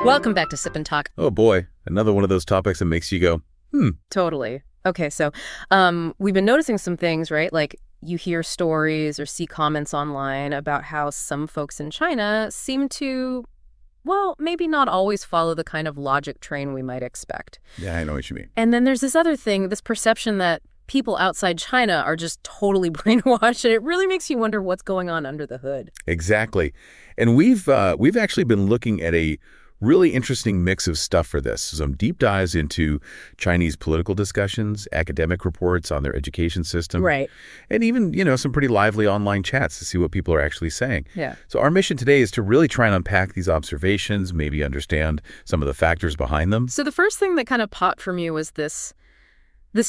Welcome back to Sip and Talk. Oh boy, another one of those topics that makes you go, Totally. Okay, so we've been noticing some things, right? Like you hear stories or see comments online about how some folks in China seem to, well, maybe not always follow the kind of logic train we might expect. Yeah, I know what you mean. And then there's this other thing, this perception that people outside China are just totally brainwashed, and it really makes you wonder what's going on under the hood. Exactly. And we've actually been looking at a really interesting mix of stuff for this. Some deep dives into Chinese political discussions, academic reports on their education system. Right. And even, some pretty lively online chats to see what people are actually saying. Yeah. So our mission today is to really try and unpack these observations, maybe understand some of the factors behind them. So the first thing that kind of popped for me was this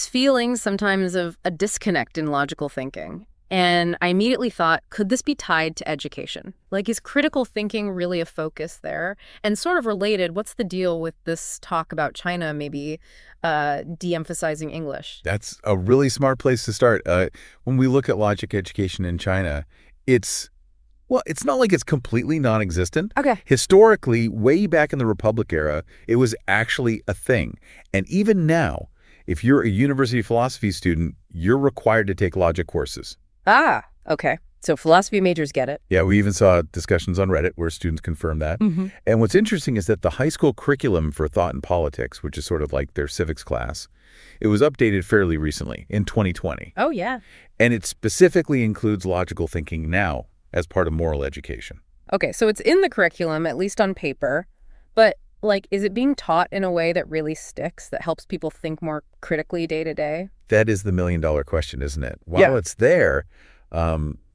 feeling sometimes of a disconnect in logical thinking. And I immediately thought, could this be tied to education? Like, is critical thinking really a focus there? And sort of related, what's the deal with this talk about China maybe de-emphasizing English? That's a really smart place to start. When we look at logic education in China, it's not like it's completely non-existent. Okay. Historically, way back in the Republic era, it was actually a thing. And even now, if you're a university philosophy student, you're required to take logic courses. Ah, okay. So philosophy majors get it. Yeah, we even saw discussions on Reddit where students confirm that. Mm-hmm. And what's interesting is that the high school curriculum for thought and politics, which is sort of like their civics class, it was updated fairly recently in 2020. Oh, yeah. And it specifically includes logical thinking now as part of moral education. Okay, so it's in the curriculum, at least on paper, but is it being taught in a way that really sticks, that helps people think more critically day to day? That is the million-dollar question, isn't it? While it's there,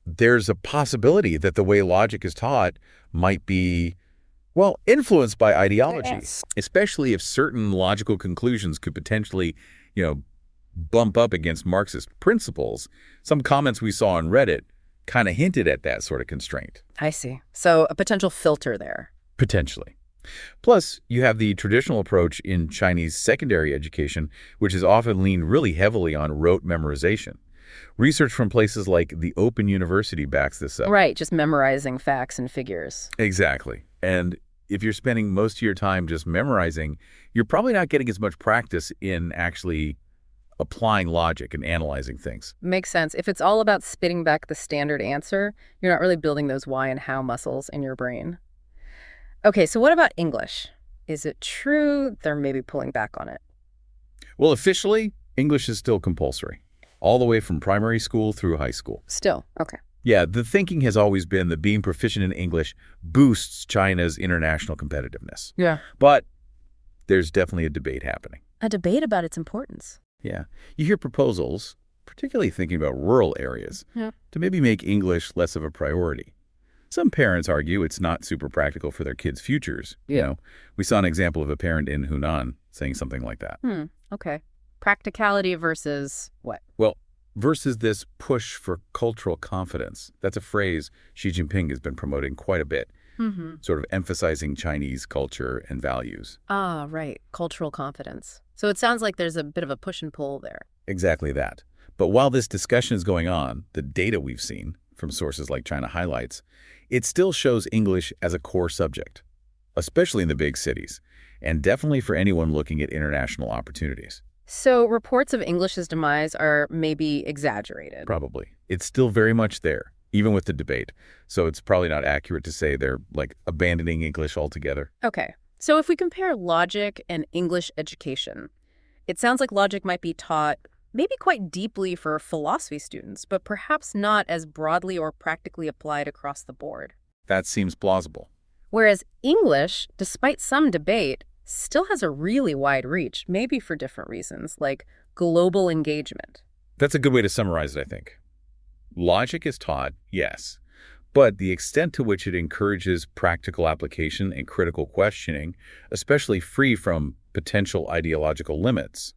there's a possibility that the way logic is taught might be, influenced by ideology, Yes. especially if certain logical conclusions could potentially, bump up against Marxist principles. Some comments we saw on Reddit kind of hinted at that sort of constraint. I see. So a potential filter there. Potentially. Plus, you have the traditional approach in Chinese secondary education, which has often leaned really heavily on rote memorization. Research from places like the Open University backs this up. Right, just memorizing facts and figures. Exactly. And if you're spending most of your time just memorizing, you're probably not getting as much practice in actually applying logic and analyzing things. Makes sense. If it's all about spitting back the standard answer, you're not really building those why and how muscles in your brain. Okay, so what about English? Is it true they're maybe pulling back on it? Well, officially, English is still compulsory, all the way from primary school through high school. Still, okay. Yeah, the thinking has always been that being proficient in English boosts China's international competitiveness. Yeah. But there's definitely a debate happening. A debate about its importance. Yeah. You hear proposals, particularly thinking about rural areas, to maybe make English less of a priority. Some parents argue it's not super practical for their kids' futures. Yeah. We saw an example of a parent in Hunan saying something like that. Okay. Practicality versus what? Well, versus this push for cultural confidence. That's a phrase Xi Jinping has been promoting quite a bit, sort of emphasizing Chinese culture and values. Ah, right. Cultural confidence. So it sounds like there's a bit of a push and pull there. Exactly that. But while this discussion is going on, the data we've seen from sources like China Highlights, it still shows English as a core subject, especially in the big cities, and definitely for anyone looking at international opportunities. So reports of English's demise are maybe exaggerated. Probably. It's still very much there, even with the debate. So it's probably not accurate to say they're abandoning English altogether. Okay. So if we compare logic and English education, it sounds like logic might be taught maybe quite deeply for philosophy students, but perhaps not as broadly or practically applied across the board. That seems plausible. Whereas English, despite some debate, still has a really wide reach, maybe for different reasons, like global engagement. That's a good way to summarize it, I think. Logic is taught, yes, but the extent to which it encourages practical application and critical questioning, especially free from potential ideological limits,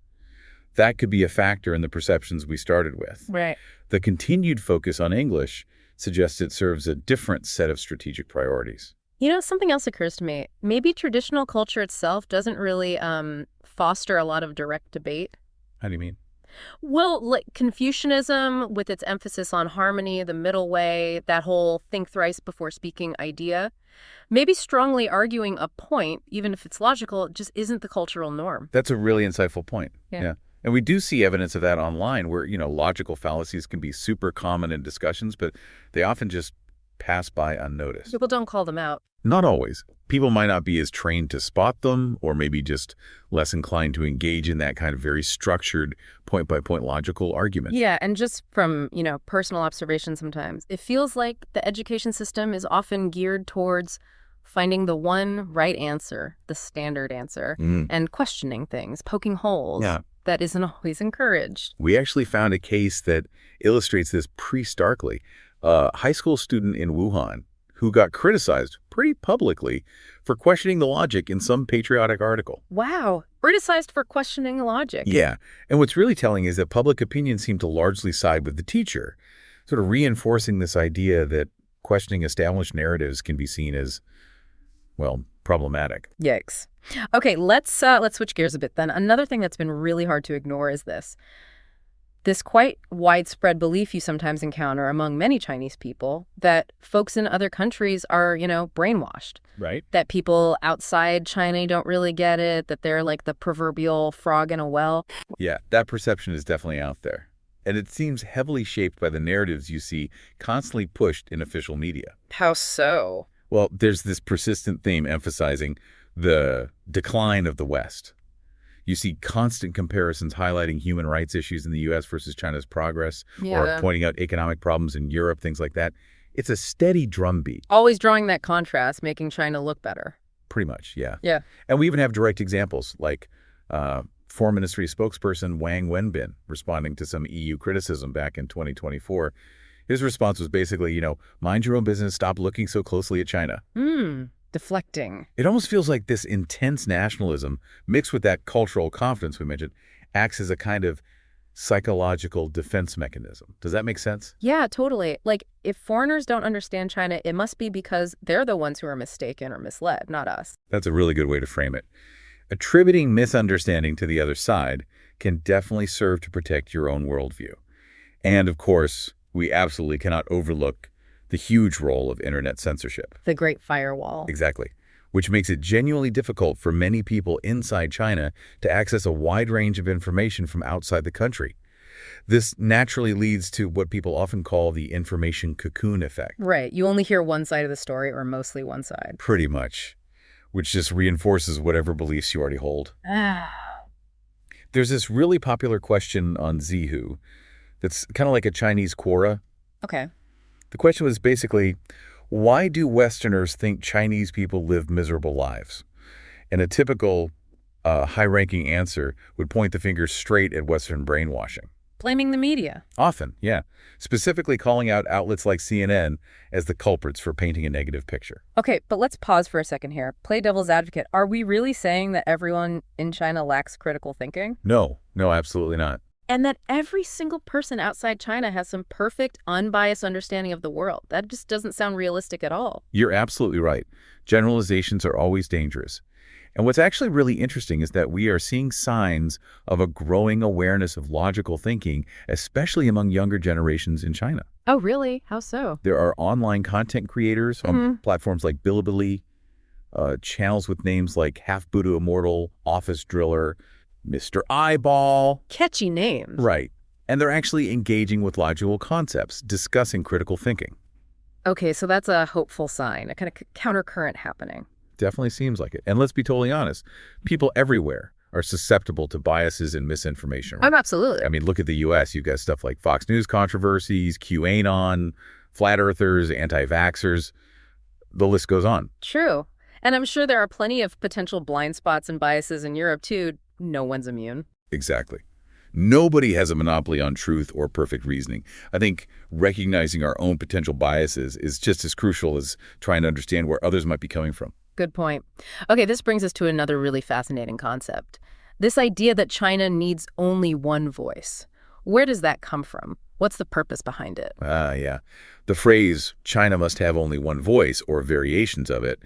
that could be a factor in the perceptions we started with. Right. The continued focus on English suggests it serves a different set of strategic priorities. Something else occurs to me. Maybe traditional culture itself doesn't really foster a lot of direct debate. How do you mean? Well, like Confucianism with its emphasis on harmony, the middle way, that whole think thrice before speaking idea, maybe strongly arguing a point, even if it's logical, just isn't the cultural norm. That's a really insightful point. Yeah. And we do see evidence of that online where, logical fallacies can be super common in discussions, but they often just pass by unnoticed. People don't call them out. Not always. People might not be as trained to spot them, or maybe just less inclined to engage in that kind of very structured point-by-point logical argument. Yeah, and just from, personal observation sometimes, it feels like the education system is often geared towards finding the one right answer, the standard answer, and questioning things, poking holes. Yeah. That isn't always encouraged. We actually found a case that illustrates this pretty starkly. A high school student in Wuhan who got criticized pretty publicly for questioning the logic in some patriotic article. Wow. Criticized for questioning logic. Yeah. And what's really telling is that public opinion seemed to largely side with the teacher, sort of reinforcing this idea that questioning established narratives can be seen as, well, problematic. Yikes. Okay, let's switch gears a bit then. Another thing that's been really hard to ignore is this quite widespread belief you sometimes encounter among many Chinese people that folks in other countries are, brainwashed. Right. That people outside China don't really get it, that they're like the proverbial frog in a well. Yeah, that perception is definitely out there. And it seems heavily shaped by the narratives you see constantly pushed in official media. How so? Well, there's this persistent theme emphasizing the decline of the West. You see constant comparisons highlighting human rights issues in the U.S. versus China's progress, or pointing out economic problems in Europe, things like that. It's a steady drumbeat. Always drawing that contrast, making China look better. Pretty much, yeah. Yeah. And we even have direct examples, like Foreign Ministry spokesperson Wang Wenbin responding to some EU criticism back in 2024. His response was basically, mind your own business, stop looking so closely at China. Deflecting. It almost feels like this intense nationalism, mixed with that cultural confidence we mentioned, acts as a kind of psychological defense mechanism. Does that make sense? Yeah, totally. Like, if foreigners don't understand China, it must be because they're the ones who are mistaken or misled, not us. That's a really good way to frame it. Attributing misunderstanding to the other side can definitely serve to protect your own worldview. And, of course, we absolutely cannot overlook the huge role of internet censorship. The Great Firewall. Exactly. Which makes it genuinely difficult for many people inside China to access a wide range of information from outside the country. This naturally leads to what people often call the information cocoon effect. Right. You only hear one side of the story, or mostly one side. Pretty much. Which just reinforces whatever beliefs you already hold. There's this really popular question on Zhihu that's kind of like a Chinese Quora. Okay. The question was basically, why do Westerners think Chinese people live miserable lives? And a typical high-ranking answer would point the finger straight at Western brainwashing. Blaming the media. Often, yeah. Specifically calling out outlets like CNN as the culprits for painting a negative picture. Okay, but let's pause for a second here. Play devil's advocate. Are we really saying that everyone in China lacks critical thinking? No, absolutely not. And that every single person outside China has some perfect, unbiased understanding of the world. That just doesn't sound realistic at all. You're absolutely right. Generalizations are always dangerous. And what's actually really interesting is that we are seeing signs of a growing awareness of logical thinking, especially among younger generations in China. Oh, really? How so? There are online content creators on platforms like Bilibili, channels with names like Half Buddha Immortal, Office Driller, Mr. Eyeball. Catchy names. Right. And they're actually engaging with logical concepts, discussing critical thinking. Okay, so that's a hopeful sign, a kind of countercurrent happening. Definitely seems like it. And let's be totally honest, people everywhere are susceptible to biases and misinformation. Right? Absolutely. I mean, look at the U.S. You've got stuff like Fox News controversies, QAnon, flat earthers, anti-vaxxers. The list goes on. True. And I'm sure there are plenty of potential blind spots and biases in Europe, too. No one's immune. Exactly. Nobody has a monopoly on truth or perfect reasoning. I think recognizing our own potential biases is just as crucial as trying to understand where others might be coming from. Good point. Okay, this brings us to another really fascinating concept. This idea that China needs only one voice. Where does that come from? What's the purpose behind it? Yeah. The phrase, China must have only one voice, or variations of it,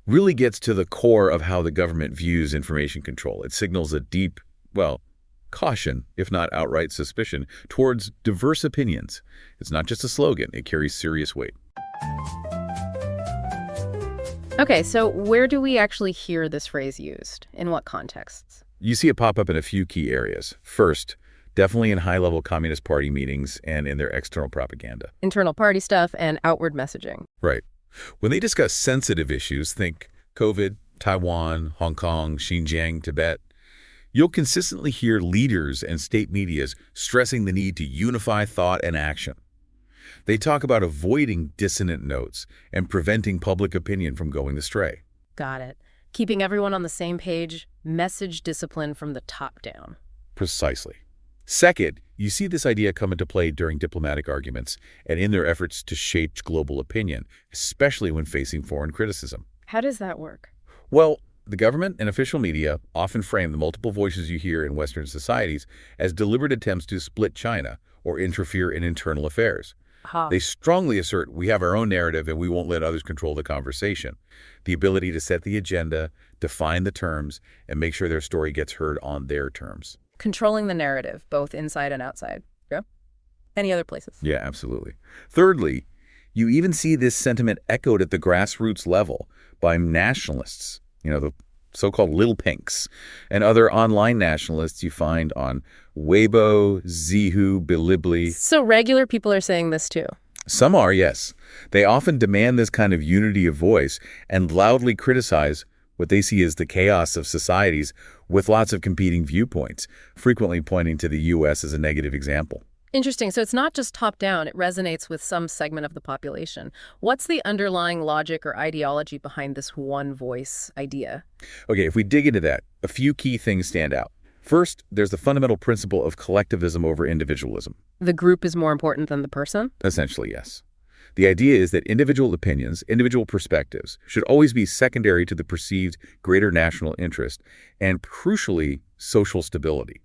really gets to the core of how the government views information control. It signals a deep, caution, if not outright suspicion, towards diverse opinions. It's not just a slogan, it carries serious weight. Okay, so where do we actually hear this phrase used? In what contexts? You see it pop up in a few key areas. First, definitely in high-level Communist Party meetings and in their external propaganda. Internal party stuff and outward messaging. Right. When they discuss sensitive issues, think COVID, Taiwan, Hong Kong, Xinjiang, Tibet, you'll consistently hear leaders and state medias stressing the need to unify thought and action. They talk about avoiding dissonant notes and preventing public opinion from going astray. Got it. Keeping everyone on the same page, message discipline from the top down. Precisely. Second, you see this idea come into play during diplomatic arguments and in their efforts to shape global opinion, especially when facing foreign criticism. How does that work? Well, the government and official media often frame the multiple voices you hear in Western societies as deliberate attempts to split China or interfere in internal affairs. They strongly assert we have our own narrative and we won't let others control the conversation. The ability to set the agenda, define the terms, and make sure their story gets heard on their terms. Controlling the narrative, both inside and outside. Yeah. Any other places? Yeah, absolutely. Thirdly, you even see this sentiment echoed at the grassroots level by nationalists, the so-called little pinks, and other online nationalists you find on Weibo, Zhihu, Bilibili. So regular people are saying this too? Some are, yes. They often demand this kind of unity of voice and loudly criticize what they see as the chaos of societies with lots of competing viewpoints, frequently pointing to the U.S. as a negative example. Interesting. So it's not just top-down. It resonates with some segment of the population. What's the underlying logic or ideology behind this one-voice idea? Okay, if we dig into that, a few key things stand out. First, there's the fundamental principle of collectivism over individualism. The group is more important than the person? Essentially, yes. The idea is that individual opinions, individual perspectives, should always be secondary to the perceived greater national interest and, crucially, social stability.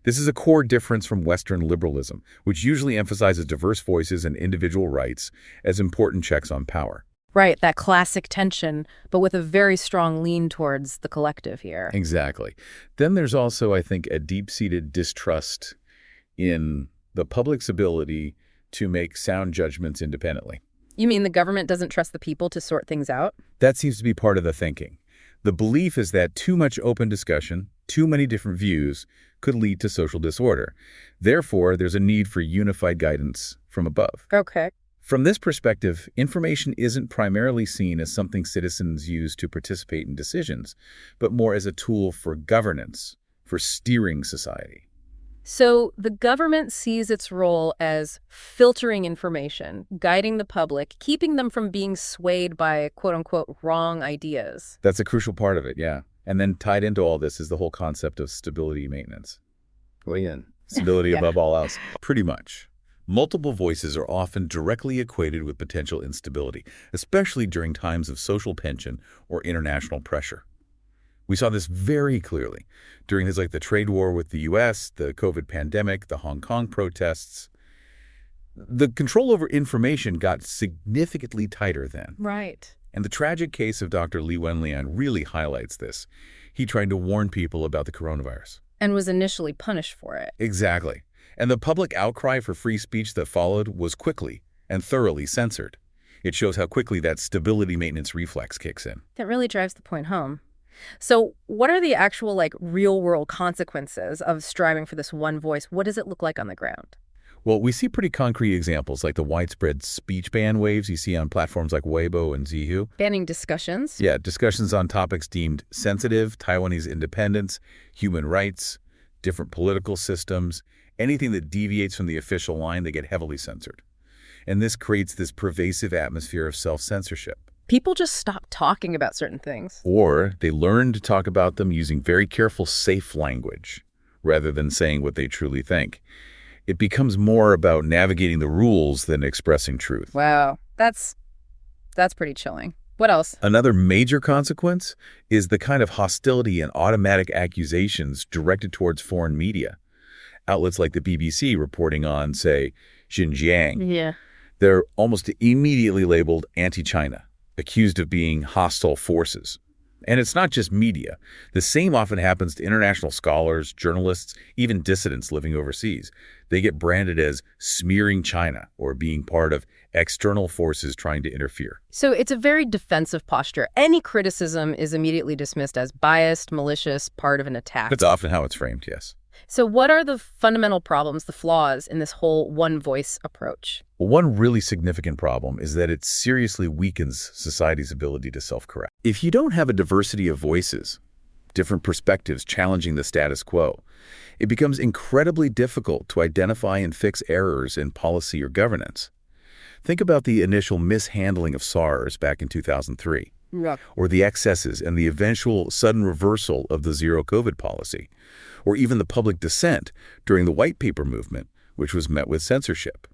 This is a core difference from Western liberalism, which usually emphasizes diverse voices and individual rights as important checks on power. Right, that classic tension, but with a very strong lean towards the collective here. Exactly. Then there's also, I think, a deep-seated distrust in the public's ability to make sound judgments independently. You mean the government doesn't trust the people to sort things out? That seems to be part of the thinking. The belief is that too much open discussion, too many different views, could lead to social disorder. Therefore, there's a need for unified guidance from above. Okay. From this perspective, information isn't primarily seen as something citizens use to participate in decisions, but more as a tool for governance, for steering society. So the government sees its role as filtering information, guiding the public, keeping them from being swayed by quote-unquote wrong ideas. That's a crucial part of it, yeah. And then tied into all this is the whole concept of stability maintenance. Stability Yeah. above all else. Pretty much. Multiple voices are often directly equated with potential instability, especially during times of social tension or international pressure. We saw this very clearly during the trade war with the U.S., the COVID pandemic, the Hong Kong protests. The control over information got significantly tighter then. Right. And the tragic case of Dr. Li Wenlian really highlights this. He tried to warn people about the coronavirus. And was initially punished for it. Exactly. And the public outcry for free speech that followed was quickly and thoroughly censored. It shows how quickly that stability maintenance reflex kicks in. That really drives the point home. So what are the actual real-world consequences of striving for this one voice? What does it look like on the ground? Well, we see pretty concrete examples like the widespread speech ban waves you see on platforms like Weibo and Zhihu. Banning discussions? Yeah, discussions on topics deemed sensitive, Taiwanese independence, human rights, different political systems, anything that deviates from the official line, they get heavily censored. And this creates this pervasive atmosphere of self-censorship. People just stop talking about certain things. Or they learn to talk about them using very careful, safe language, rather than saying what they truly think. It becomes more about navigating the rules than expressing truth. Wow, that's pretty chilling. What else? Another major consequence is the kind of hostility and automatic accusations directed towards foreign media. Outlets like the BBC reporting on, say, Xinjiang. Yeah. They're almost immediately labeled anti-China, accused of being hostile forces. And it's not just media. The same often happens to international scholars, journalists, even dissidents living overseas. They get branded as smearing China or being part of external forces trying to interfere. So it's a very defensive posture. Any criticism is immediately dismissed as biased, malicious, part of an attack. That's often how it's framed, yes. So what are the fundamental problems, the flaws in this whole one-voice approach? Well, one really significant problem is that it seriously weakens society's ability to self-correct. If you don't have a diversity of voices, different perspectives challenging the status quo, it becomes incredibly difficult to identify and fix errors in policy or governance. Think about the initial mishandling of SARS back in 2003, or the excesses and the eventual sudden reversal of the zero-COVID policy, or even the public dissent during the white paper movement, which was met with censorship.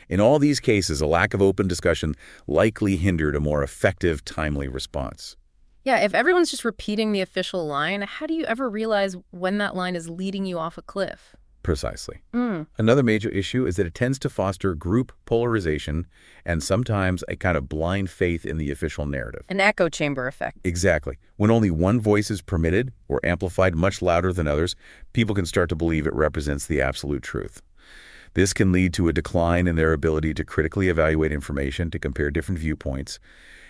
In all these cases, a lack of open discussion likely hindered a more effective, timely response. Yeah, if everyone's just repeating the official line, how do you ever realize when that line is leading you off a cliff? Precisely. Another major issue is that it tends to foster group polarization and sometimes a kind of blind faith in the official narrative. An echo chamber effect. Exactly. When only one voice is permitted or amplified much louder than others, people can start to believe it represents the absolute truth. This can lead to a decline in their ability to critically evaluate information, to compare different viewpoints.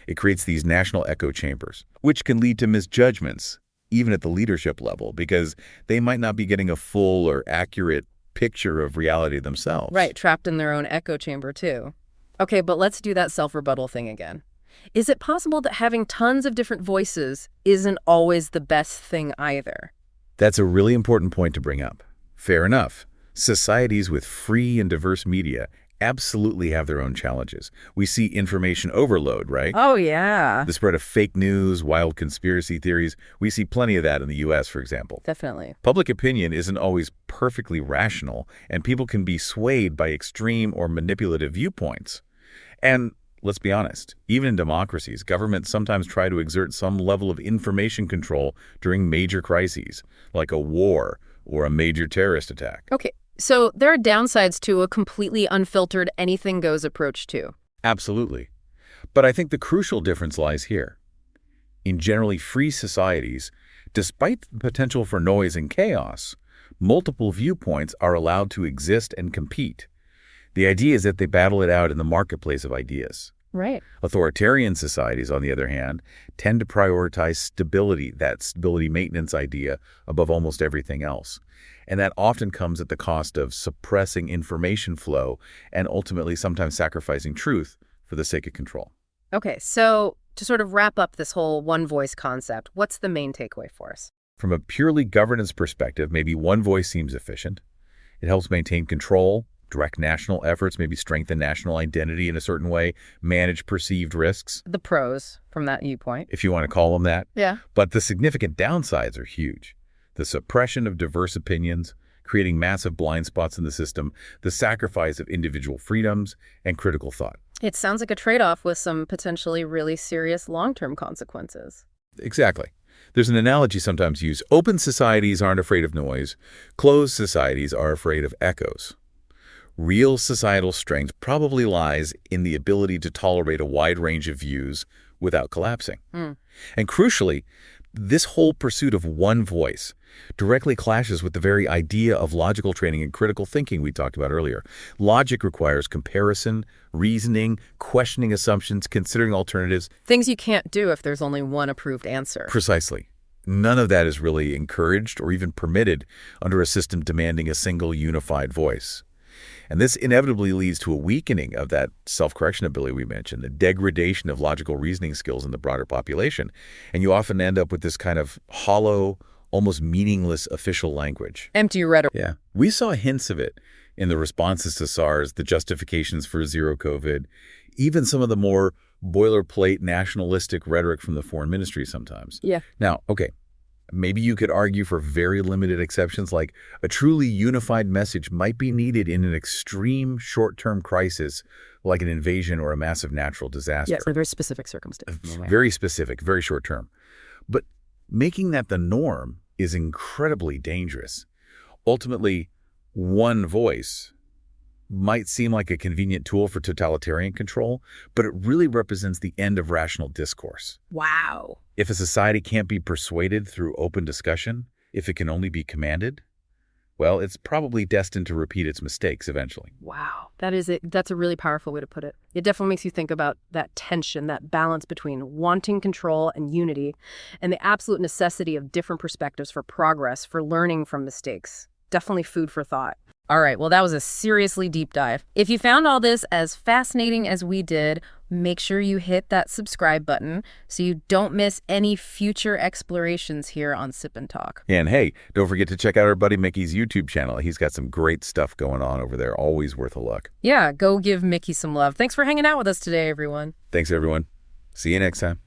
It creates these national echo chambers, which can lead to misjudgments, even at the leadership level, because they might not be getting a full or accurate picture of reality themselves. Right, trapped in their own echo chamber too. Okay, but let's do that self-rebuttal thing again. Is it possible that having tons of different voices isn't always the best thing either? That's a really important point to bring up. Fair enough. Societies with free and diverse media absolutely have their own challenges. We see information overload, right? Oh, yeah. The spread of fake news, wild conspiracy theories. We see plenty of that in the U.S., for example. Definitely. Public opinion isn't always perfectly rational, and people can be swayed by extreme or manipulative viewpoints. And let's be honest, even in democracies, governments sometimes try to exert some level of information control during major crises, like a war or a major terrorist attack. Okay. So there are downsides to a completely unfiltered anything-goes approach, too. Absolutely. But I think the crucial difference lies here. In generally free societies, despite the potential for noise and chaos, multiple viewpoints are allowed to exist and compete. The idea is that they battle it out in the marketplace of ideas. Right. Authoritarian societies, on the other hand, tend to prioritize stability, that stability maintenance idea, above almost everything else. And that often comes at the cost of suppressing information flow and ultimately sometimes sacrificing truth for the sake of control. Okay, so to sort of wrap up this whole one-voice concept, what's the main takeaway for us? From a purely governance perspective, maybe one voice seems efficient. It helps maintain control, direct national efforts, maybe strengthen national identity in a certain way, manage perceived risks. The pros from that viewpoint. If you want to call them that. Yeah. But the significant downsides are huge. The suppression of diverse opinions, creating massive blind spots in the system, the sacrifice of individual freedoms, and critical thought. It sounds like a trade-off with some potentially really serious long-term consequences. Exactly. There's an analogy sometimes used. Open societies aren't afraid of noise. Closed societies are afraid of echoes. Real societal strength probably lies in the ability to tolerate a wide range of views without collapsing. And crucially, this whole pursuit of one voice directly clashes with the very idea of logical training and critical thinking we talked about earlier. Logic requires comparison, reasoning, questioning assumptions, considering alternatives. Things you can't do if there's only one approved answer. Precisely. None of that is really encouraged or even permitted under a system demanding a single unified voice. And this inevitably leads to a weakening of that self-correction ability we mentioned, the degradation of logical reasoning skills in the broader population. And you often end up with this kind of hollow, almost meaningless official language. Empty rhetoric. Yeah. We saw hints of it in the responses to SARS, the justifications for zero COVID, even some of the more boilerplate nationalistic rhetoric from the foreign ministry sometimes. Yeah. Now, okay, maybe you could argue for very limited exceptions, like a truly unified message might be needed in an extreme short-term crisis, like an invasion or a massive natural disaster. Yes, a very specific circumstance. Very specific, very short-term. But making that the norm is incredibly dangerous. Ultimately, one voice might seem like a convenient tool for totalitarian control, but it really represents the end of rational discourse. Wow. If a society can't be persuaded through open discussion, if it can only be commanded, well, it's probably destined to repeat its mistakes eventually. Wow. That's a really powerful way to put it. It definitely makes you think about that tension, that balance between wanting control and unity, and the absolute necessity of different perspectives for progress, for learning from mistakes. Definitely food for thought. All right, well, that was a seriously deep dive. If you found all this as fascinating as we did, make sure you hit that subscribe button so you don't miss any future explorations here on Sip and Talk. And hey, don't forget to check out our buddy Mickey's YouTube channel. He's got some great stuff going on over there. Always worth a look. Yeah, go give Mickey some love. Thanks for hanging out with us today, everyone. Thanks, everyone. See you next time.